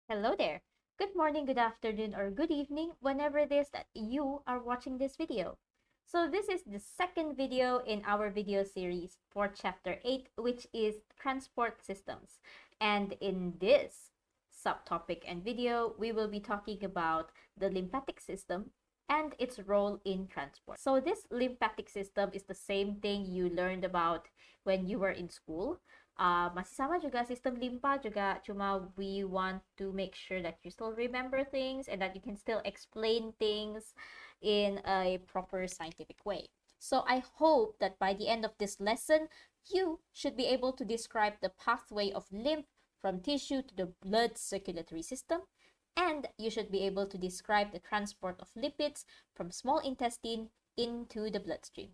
Hello there. Good morning, good afternoon, or good evening, whenever it is that you are watching this video. So this is the second video in our video series for Chapter 8, which is Transport Systems. And in this subtopic and video, we will be talking about the lymphatic system and its role in transport. So this lymphatic system is the same thing you learned about when you were in school. Masih sama juga sistem limpa juga, cuma we want to make sure that you still remember things and that you can still explain things in a proper scientific way. So I hope that by the end of this lesson, you should be able to describe the pathway of lymph from tissue to the blood circulatory system, and you should be able to describe the transport of lipids from small intestine into the bloodstream.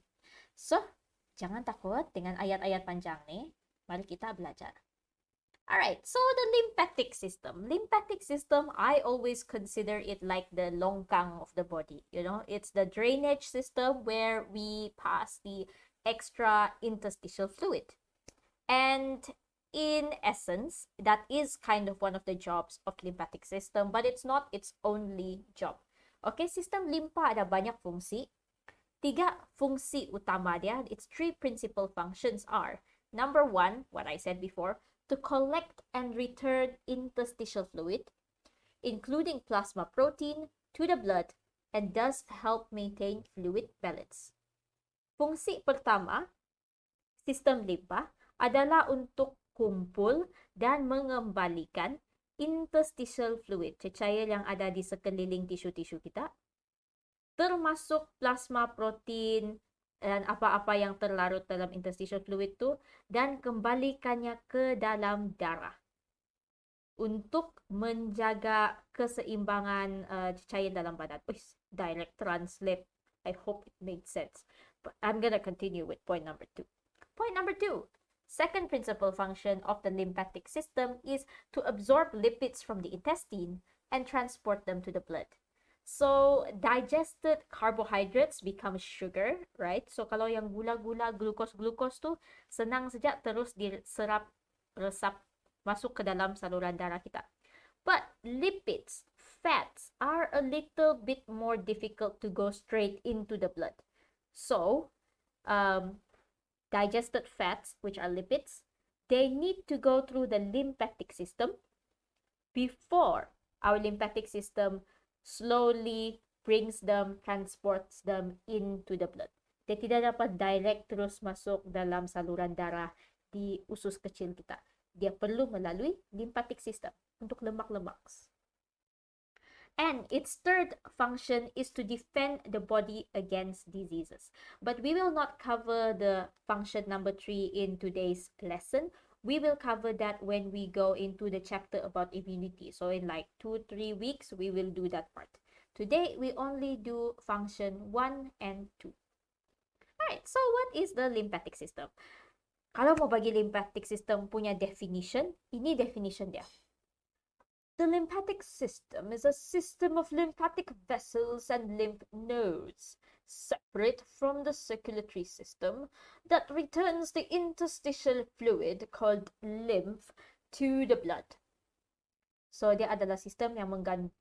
So, jangan takut dengan ayat-ayat panjang nih. Mari kita belajar. Alright, so the lymphatic system. Lymphatic system, I always consider it like the longkang of the body. You know, it's the drainage system where we pass the extra interstitial fluid. And in essence, that is kind of one of the jobs of lymphatic system, but it's not its only job. Okay, sistem limpa ada banyak fungsi. 3 fungsi utama dia, its 3 principal functions are: Number 1, what I said before, to collect and return interstitial fluid, including plasma protein, to the blood and thus help maintain fluid balance. Fungsi pertama, sistem limpa, adalah untuk kumpul dan mengembalikan interstitial fluid, cecair yang ada di sekeliling tisu-tisu kita, termasuk plasma protein, dan apa-apa yang terlarut dalam interstitial fluid itu, dan kembalikannya ke dalam darah untuk menjaga keseimbangan cecair dalam badan. Direct translate. I hope it made sense. But I'm gonna continue with point number 2. Point number 2. Second principal function of the lymphatic system is to absorb lipids from the intestine and transport them to the blood. So, digested carbohydrates become sugar, right? So, kalau yang gula-gula, glucose tu, senang saja terus diserap, resap, masuk ke dalam saluran darah kita. But lipids, fats, are a little bit more difficult to go straight into the blood. So, digested fats, which are lipids, they need to go through the lymphatic system before our lymphatic system slowly brings them, transports them into the blood. Dia tidak dapat direct terus masuk dalam saluran darah di usus kecil kita. Dia perlu melalui lymphatic system untuk lemak-lemak. And its third function is to defend the body against diseases. But we will not cover the function number 3 in today's lesson. We will cover that when we go into the chapter about immunity. So in like 2-3 weeks, we will do that part. Today, we only do function 1 and 2. Alright, so what is the lymphatic system? Kalau mau bagi lymphatic system punya definition, ini definition dia. The lymphatic system is a system of lymphatic vessels and lymph nodes, separate from the circulatory system, that returns the interstitial fluid called lymph to the blood. So, dia adalah sistem yang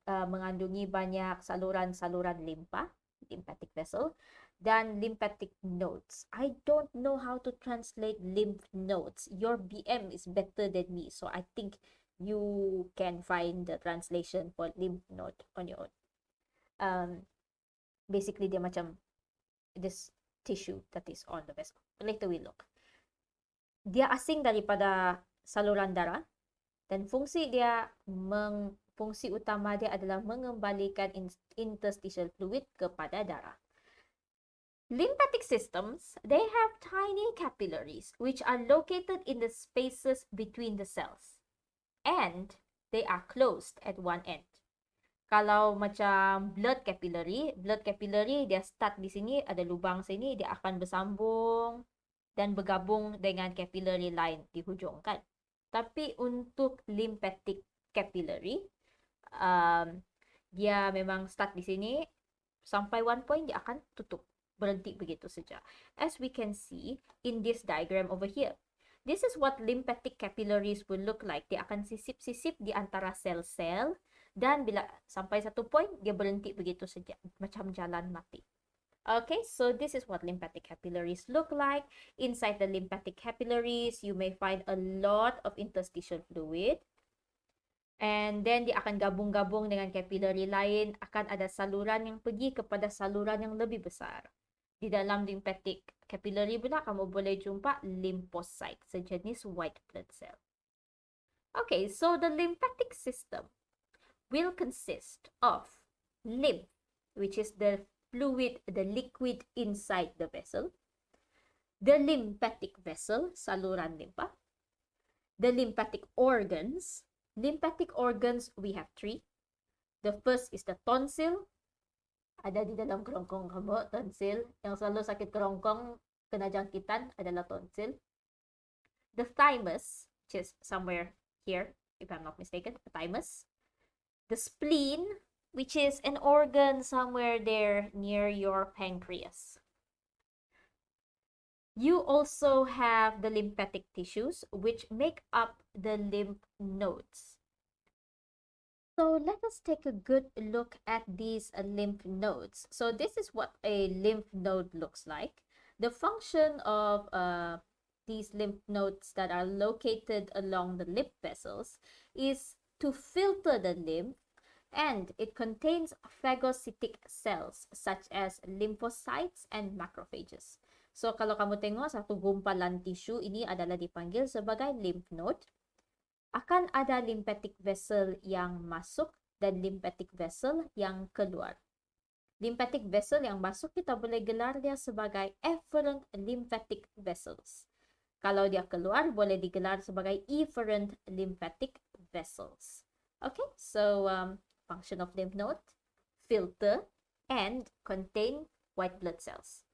mengandungi banyak saluran-saluran limpa, lymphatic vessel, dan lymphatic nodes. I don't know how to translate lymph nodes. Your BM is better than me, so I think you can find the translation for lymph node on your own. Basically, dia macam this tissue that is on the vessel. Later we look. Dia asing daripada saluran darah, dan fungsi utama dia adalah mengembalikan interstitial fluid kepada darah. Lymphatic systems, they have tiny capillaries which are located in the spaces between the cells. And they are closed at one end. Kalau macam blood capillary dia start di sini, ada lubang sini, dia akan bersambung dan bergabung dengan capillary lain di hujung kan. Tapi untuk lymphatic capillary, dia memang start di sini, sampai one point dia akan tutup, berhenti begitu saja. As we can see in this diagram over here, This is what lymphatic capillaries will look like. Dia akan sisip-sisip di antara sel-sel dan bila sampai satu point, dia berhenti begitu saja. Macam jalan mati. Okay, so this is what lymphatic capillaries look like. Inside the lymphatic capillaries, you may find a lot of interstitial fluid. And then dia akan gabung-gabung dengan capillary lain, akan ada saluran yang pergi kepada saluran yang lebih besar. Di dalam lymphatic capillary pula kamu boleh jumpa lymphocyte, sejenis white blood cell. Okay, so the lymphatic system will consist of lymph, which is the fluid, the liquid inside the vessel, the lymphatic vessel, saluran limpa, the lymphatic organs. Lymphatic organs, we have 3. The first is the tonsil. Ada di dalam kerongkong kamu, tonsil. Yang selalu sakit kerongkong, kena jangkitan, adalah tonsil. The thymus, which is somewhere here, if I'm not mistaken, the thymus. The spleen, which is an organ somewhere there near your pancreas. You also have the lymphatic tissues, which make up the lymph nodes. So let us take a good look at these lymph nodes. So this is what a lymph node looks like. The function of these lymph nodes that are located along the lymph vessels is to filter the lymph, and it contains phagocytic cells such as lymphocytes and macrophages. So kalau kamu tengok satu gumpalan tisu ini adalah dipanggil sebagai lymph node. Akan ada lymphatic vessel yang masuk dan lymphatic vessel yang keluar. Lymphatic vessel yang masuk kita boleh gelar dia sebagai efferent lymphatic vessels. Kalau dia keluar boleh digelar sebagai efferent lymphatic vessels. Okay, so function of lymph node, filter and contain white blood cells.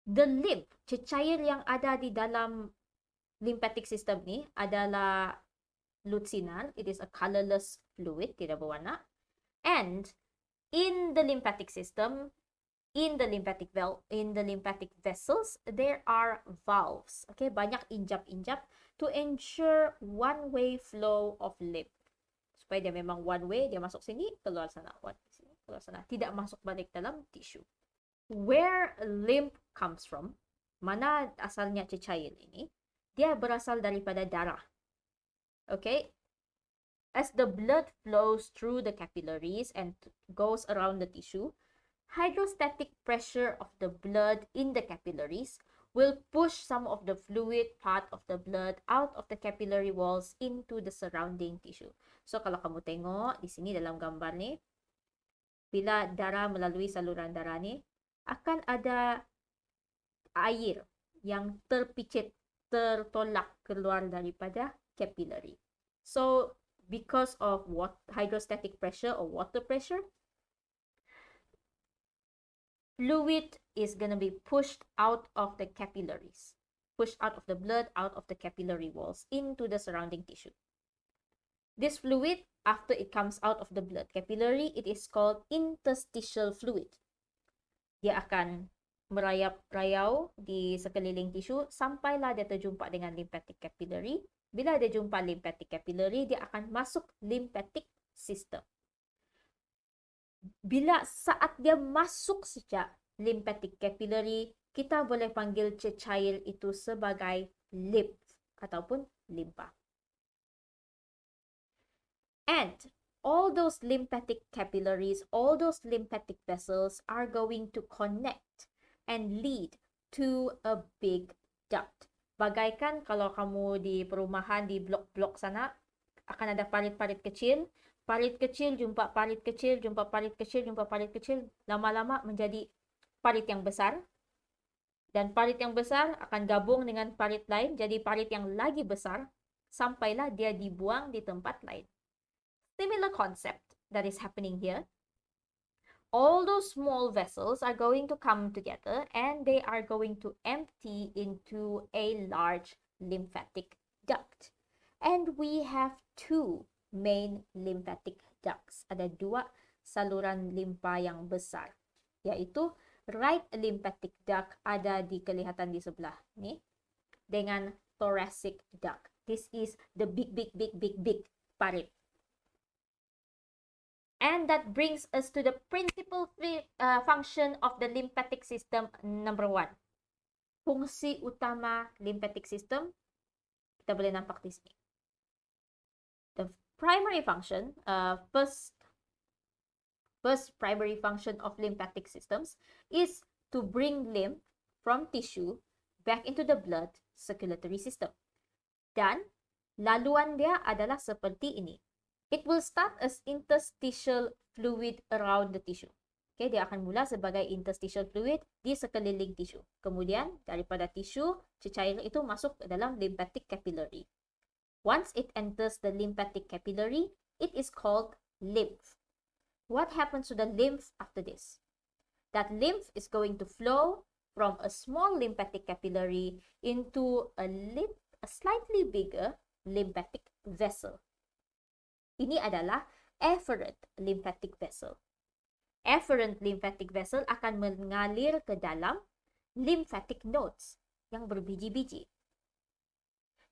The lymph, cecair yang ada di dalam lymphatic system ni adalah lutsinal. It is a colorless fluid, tidak berwarna. And in the lymphatic system, in the lymphatic vessels, there are valves. Okay, banyak injap-injap to ensure one-way flow of lymph. Supaya dia memang one way, dia masuk sini, keluar sana, sini, keluar sana. Tidak masuk balik dalam tisu. Where lymph comes from, mana asalnya cecair ini, dia berasal daripada darah. Okay, as the blood flows through the capillaries and goes around the tissue, hydrostatic pressure of the blood in the capillaries will push some of the fluid part of the blood out of the capillary walls into the surrounding tissue. So kalau kamu tengok di sini dalam gambar ni, bila darah melalui saluran darah ni, akan ada air yang terpicit, tertolak keluar daripada capillary. So because of what hydrostatic pressure or water pressure, fluid is going to be pushed out of the capillaries, pushed out of the blood, out of the capillary walls into the surrounding tissue. This fluid, after it comes out of the blood capillary, it is called interstitial fluid. Dia akan merayap-rayau di sekeliling tisu sampailah dia terjumpa dengan lymphatic capillary. Bila dia jumpa lymphatic capillary, dia akan masuk lymphatic system. Bila saat dia masuk sejak lymphatic capillary, kita boleh panggil cecair itu sebagai lymph ataupun limpa. And all those lymphatic capillaries, all those lymphatic vessels are going to connect and lead to a big duct. Bagaikan kalau kamu di perumahan, di blok-blok sana, akan ada parit-parit kecil. Parit kecil, jumpa parit kecil, jumpa parit kecil, jumpa parit kecil. Lama-lama menjadi parit yang besar. Dan parit yang besar akan gabung dengan parit lain, jadi parit yang lagi besar, sampailah dia dibuang di tempat lain. Similar concept that is happening here. All those small vessels are going to come together and they are going to empty into a large lymphatic duct. And we have two main lymphatic ducts. Ada dua saluran limpa yang besar, yaitu right lymphatic duct ada kelihatan di sebelah ni, dengan thoracic duct. This is the big parit. And that brings us to the principal function of the lymphatic system number 1. Fungsi utama lymphatic system, kita boleh nampak di sini. The primary function, first primary function of lymphatic systems is to bring lymph from tissue back into the blood circulatory system. Dan laluan dia adalah seperti ini. It will start as interstitial fluid around the tissue. Okay, dia akan mula sebagai interstitial fluid di sekeliling tisu. Kemudian daripada tisu, cecair itu masuk ke dalam lymphatic capillary. Once it enters the lymphatic capillary, it is called lymph. What happens to the lymph after this? That lymph is going to flow from a small lymphatic capillary into a slightly bigger lymphatic vessel. Ini adalah efferent lymphatic vessel. Efferent lymphatic vessel akan mengalir ke dalam lymphatic nodes yang berbiji-biji.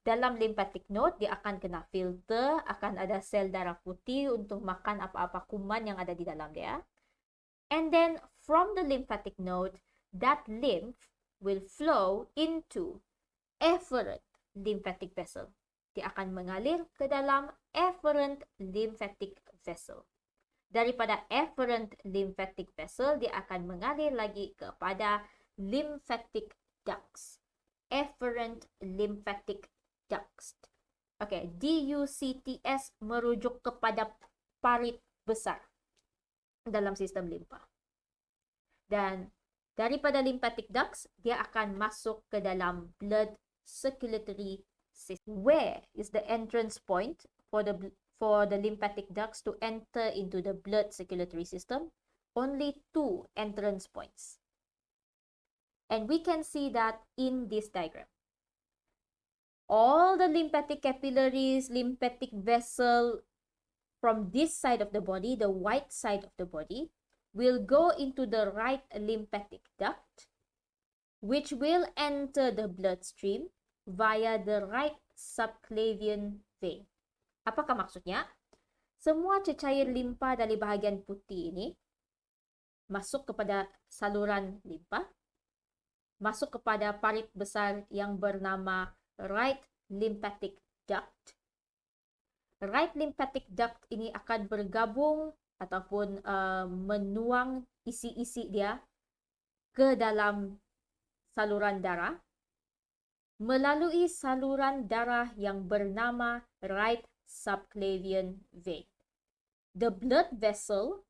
Dalam lymphatic node, dia akan kena filter, akan ada sel darah putih untuk makan apa-apa kuman yang ada di dalam dia. And then, from the lymphatic node, that lymph will flow into efferent lymphatic vessel. Dia akan mengalir ke dalam efferent lymphatic vessel. Daripada efferent lymphatic vessel, dia akan mengalir lagi kepada lymphatic ducts. Efferent lymphatic ducts. Okay, DUCTS merujuk kepada parit besar dalam sistem limpa. Dan daripada lymphatic ducts, dia akan masuk ke dalam blood circulatory system. Where is the entrance point for the lymphatic ducts to enter into the blood circulatory system? Only 2 entrance points. And we can see that in this diagram. All the lymphatic capillaries, lymphatic vessel from this side of the body, the white side of the body, will go into the right lymphatic duct, which will enter the bloodstream via the right subclavian vein. Apakah maksudnya? Semua cecair limpa dari bahagian putih ini masuk kepada saluran limpa, masuk kepada parit besar yang bernama right lymphatic duct. Right lymphatic duct ini akan bergabung ataupun menuang isi-isi dia ke dalam saluran darah melalui saluran darah yang bernama right subclavian vein. The blood vessel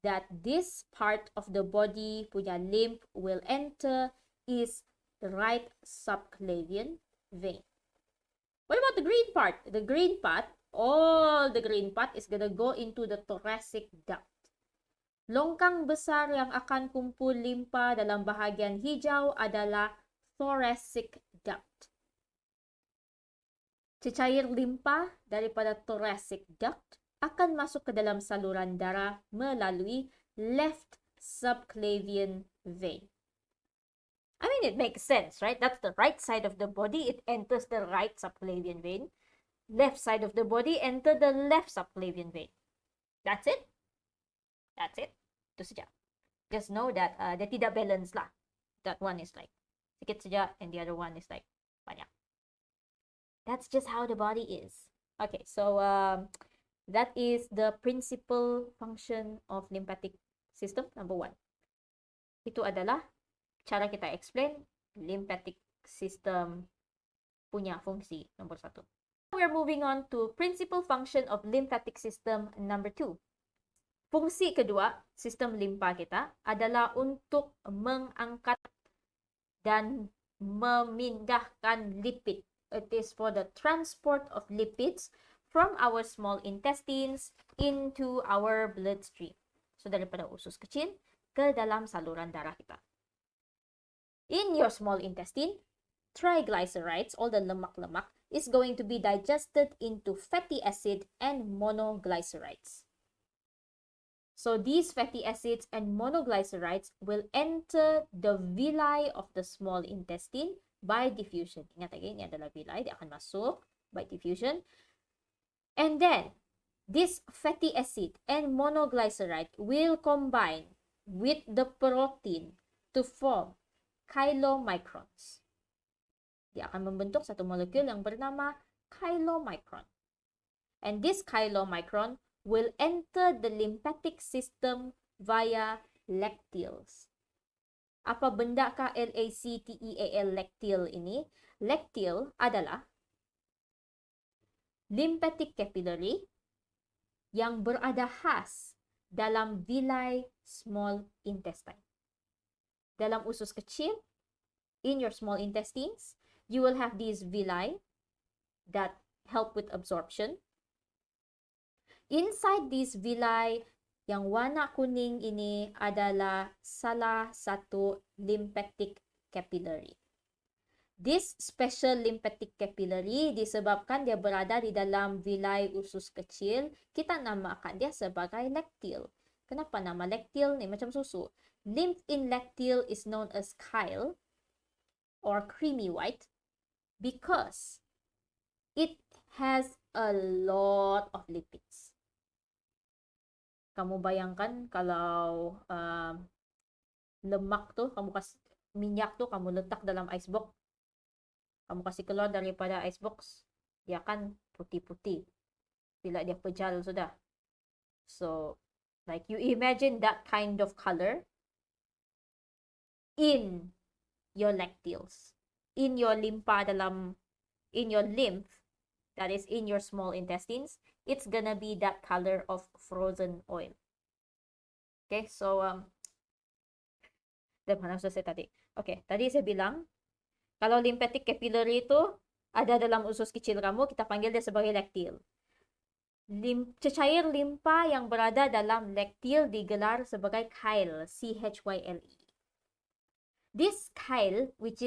that this part of the body punya lymph will enter is the right subclavian vein. What about the green part? The green part, all the green part is gonna go into the thoracic duct. Longkang besar yang akan kumpul limpa dalam bahagian hijau adalah thoracic duct. Cecair limpa daripada thoracic duct akan masuk ke dalam saluran darah melalui left subclavian vein. I mean, it makes sense, right? That's the right side of the body. It enters the right subclavian vein. Left side of the body enter the left subclavian vein. That's it. That's it. Itu saja. Just know that dia tidak balance lah. That one is like sikit saja and the other one is like banyak. That's just how the body is. Okay, so that is the principal function of lymphatic system number 1. Itu adalah cara kita explain lymphatic system punya fungsi nomor 1. We're moving on to principal function of lymphatic system number 2. Fungsi kedua sistem limpa kita adalah untuk mengangkat dan memindahkan lipid. It is for the transport of lipids from our small intestines into our bloodstream. So daripada usus kecil ke dalam saluran darah kita. In your small intestine, triglycerides, all the lemak-lemak, is going to be digested into fatty acid and monoglycerides. So these fatty acids and monoglycerides will enter the villi of the small intestine by diffusion. Ingat lagi, ini adalah villi, dia akan masuk by diffusion. And then, this fatty acid and monoglyceride will combine with the protein to form chylomicrons. Dia akan membentuk satu molekul yang bernama chylomicron. And this chylomicron will enter the lymphatic system via lacteals. Apa bendakah LACTEAL lacteal ini? Lacteal adalah lymphatic capillary yang berada khas dalam villi small intestine. Dalam usus kecil, in your small intestines, you will have these villi that help with absorption. Inside these villi, yang warna kuning ini adalah salah satu lymphatic capillary. This special lymphatic capillary disebabkan dia berada di dalam villi usus kecil, kita namakan dia sebagai lacteal. Kenapa nama lacteal ni macam susu? Lymph in lacteal is known as chyle or creamy white because it has a lot of lipids. Kamu bayangkan kalau lemak tu, minyak tu kamu letak dalam icebox. Kamu kasih keluar daripada icebox, dia akan putih-putih. Bila dia pejal sudah. So, like you imagine that kind of color in your lacteals, in your in your lymph, that is in your small intestines, it's gonna be that color of frozen oil. Okay, so mana saya tadi? Okay, tadi saya bilang kalau lymphatic capillary itu ada dalam usus kecil kamu, kita panggil dia sebagai lacteal. Cecair limpa yang berada dalam lacteal digelar sebagai chyle, CHYLE. This chyle, which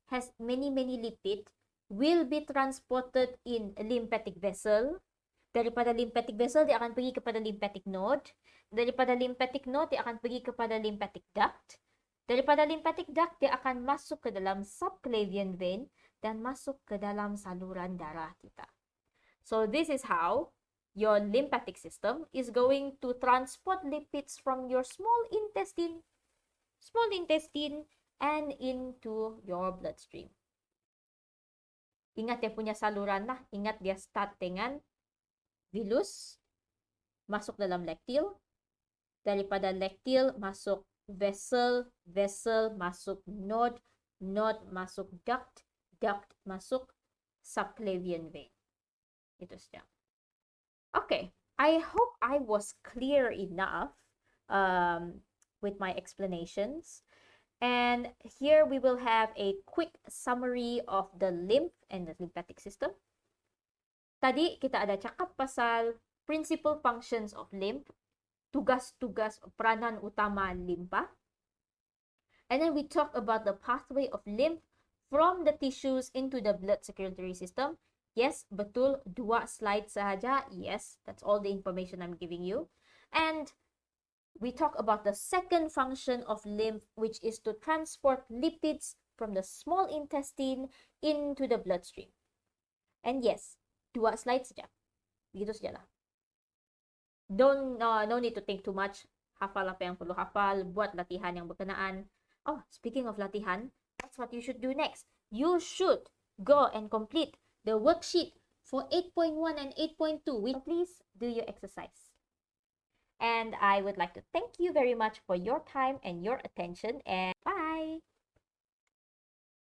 has many lipid, will be transported in a lymphatic vessel. Daripada lymphatic vessel, dia akan pergi kepada lymphatic node. Daripada lymphatic node, dia akan pergi kepada lymphatic duct. Daripada lymphatic duct, dia akan masuk ke dalam subclavian vein dan masuk ke dalam saluran darah kita. So this is how your lymphatic system is going to transport lipids from your small intestine and into your bloodstream. Ingat dia punya saluran lah. Ingat dia start dengan vilus, masuk dalam lacteal. Daripada lacteal masuk vessel masuk node masuk duct masuk subclavian vein. Itu saja. Okay, I hope I was clear enough with my explanations. And here we will have a quick summary of the lymph and the lymphatic system. Tadi kita ada cakap pasal principal functions of lymph, tugas-tugas peranan utama limpa. And then we talk about the pathway of lymph from the tissues into the blood circulatory system. Yes, betul, 2 slide sahaja. Yes, that's all the information I'm giving you. And we talk about the second function of lymph, which is to transport lipids from the small intestine into the bloodstream. And yes, 2 slide saja. Begitu sajalah. No need to think too much. Hafal apa yang perlu hafal, buat latihan yang berkenaan. Oh, speaking of latihan, that's what you should do next. You should go and complete the worksheet for 8.1 and 8.2. Please do your exercise. And I would like to thank you very much for your time and your attention, and bye!